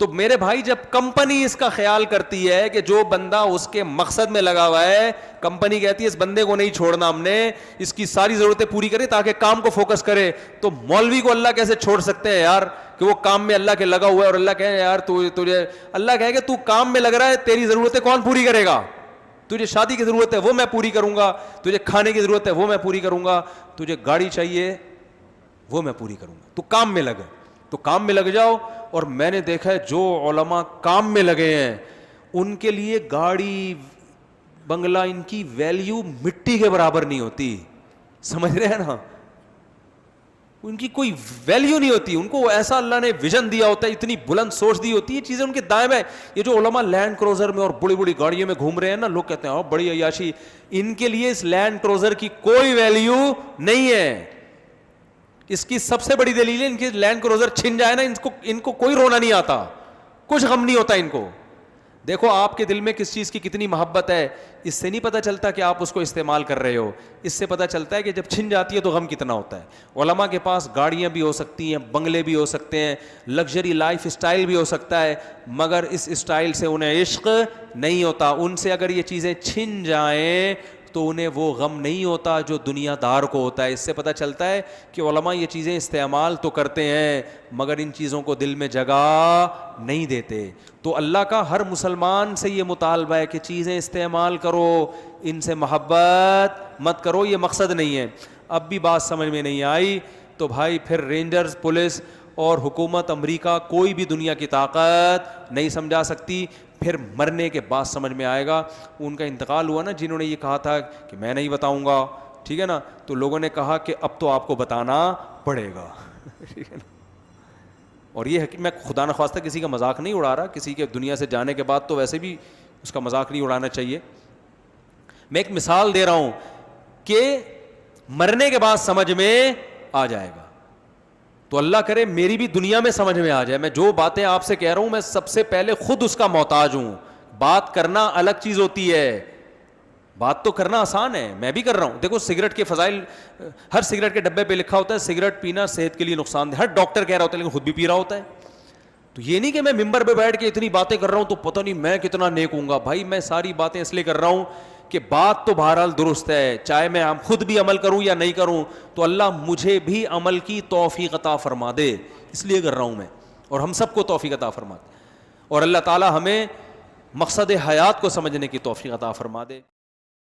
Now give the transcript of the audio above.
تو میرے بھائی جب کمپنی اس کا خیال کرتی ہے کہ جو بندہ اس کے مقصد میں لگا ہوا ہے, کمپنی کہتی ہے اس بندے کو نہیں چھوڑنا ہم نے, اس کی ساری ضرورتیں پوری کرے تاکہ کام کو فوکس کرے, تو مولوی کو اللہ کیسے چھوڑ سکتے ہیں یار کہ وہ کام میں اللہ کے لگا ہوا ہے, اور اللہ کہے یار تجھے, اللہ کہے کہ تو کام میں لگ رہا ہے, تیری ضرورتیں کون پوری کرے گا؟ تجھے شادی کی ضرورت ہے وہ میں پوری کروں گا, تجھے کھانے کی ضرورت ہے وہ میں پوری کروں گا, تجھے گاڑی چاہیے وہ میں پوری کروں گا, تو کام میں لگے. تو کام میں لگ جاؤ. اور میں نے دیکھا ہے جو علماء کام میں لگے ہیں ان کے لیے گاڑی بنگلہ ان کی ویلیو مٹی کے برابر نہیں ہوتی, سمجھ رہے ہیں نا, ان کی کوئی ویلیو نہیں ہوتی. ان کو ایسا اللہ نے ویژن دیا ہوتا ہے, اتنی بلند سوچ دی ہوتی ہے, چیزیں ان کے دائیں بائیں. یہ جو علماء لینڈ کروزر میں اور بڑی بڑی گاڑیوں میں گھوم رہے ہیں نا, لوگ کہتے ہیں بڑی عیاشی, ان کے لیے اس لینڈ کروزر کی کوئی ویلیو نہیں ہے. اس کی سب سے بڑی دلیل ہے ان کی لینڈ کروزر چھن جائے نا, ان کو کوئی رونا نہیں آتا, کچھ غم نہیں ہوتا ان کو. دیکھو آپ کے دل میں کس چیز کی کتنی محبت ہے, اس سے نہیں پتہ چلتا کہ آپ اس کو استعمال کر رہے ہو, اس سے پتہ چلتا ہے کہ جب چھن جاتی ہے تو غم کتنا ہوتا ہے. علماء کے پاس گاڑیاں بھی ہو سکتی ہیں, بنگلے بھی ہو سکتے ہیں, لگژری لائف اسٹائل بھی ہو سکتا ہے, مگر اس اسٹائل سے انہیں عشق نہیں ہوتا. ان سے اگر یہ چیزیں چھن جائیں تو انہیں وہ غم نہیں ہوتا جو دنیا دار کو ہوتا ہے. اس سے پتہ چلتا ہے کہ علماء یہ چیزیں استعمال تو کرتے ہیں مگر ان چیزوں کو دل میں جگہ نہیں دیتے. تو اللہ کا ہر مسلمان سے یہ مطالبہ ہے کہ چیزیں استعمال کرو, ان سے محبت مت کرو, یہ مقصد نہیں ہے. اب بھی بات سمجھ میں نہیں آئی تو بھائی پھر رینجرز, پولیس اور حکومت امریکہ, کوئی بھی دنیا کی طاقت نہیں سمجھا سکتی. پھر مرنے کے بعد سمجھ میں آئے گا. ان کا انتقال ہوا نا, جنہوں نے یہ کہا تھا کہ میں نہیں بتاؤں گا, ٹھیک ہے نا, تو لوگوں نے کہا کہ اب تو آپ کو بتانا پڑے گا, ٹھیک ہے نا. اور یہ ہے کہ میں خدا نخواستہ کسی کا مذاق نہیں اڑا رہا, کسی کے دنیا سے جانے کے بعد تو ویسے بھی اس کا مذاق نہیں اڑانا چاہیے. میں ایک مثال دے رہا ہوں کہ مرنے کے بعد سمجھ میں آ جائے گا. تو اللہ کرے میری بھی دنیا میں سمجھ میں آ جائے. میں جو باتیں آپ سے کہہ رہا ہوں میں سب سے پہلے خود اس کا محتاج ہوں. بات کرنا الگ چیز ہوتی ہے, بات تو کرنا آسان ہے, میں بھی کر رہا ہوں. دیکھو سگریٹ کے فضائل ہر سگریٹ کے ڈبے پہ لکھا ہوتا ہے, سگریٹ پینا صحت کے لیے نقصان دہ, ہر ڈاکٹر کہہ رہا ہوتا ہے لیکن خود بھی پی رہا ہوتا ہے. تو یہ نہیں کہ میں ممبر پہ بیٹھ کے اتنی باتیں کر رہا ہوں تو پتہ نہیں میں کتنا نیک ہوں گا. بھائی میں ساری باتیں اس لیے کر رہا ہوں کہ بات تو بہرحال درست ہے, چاہے میں خود بھی عمل کروں یا نہیں کروں تو اللہ مجھے بھی عمل کی توفیق عطا فرما دے, اس لیے کر رہا ہوں میں, اور ہم سب کو توفیق عطا فرما دے. اور اللہ تعالی ہمیں مقصد حیات کو سمجھنے کی توفیق عطا فرما دے.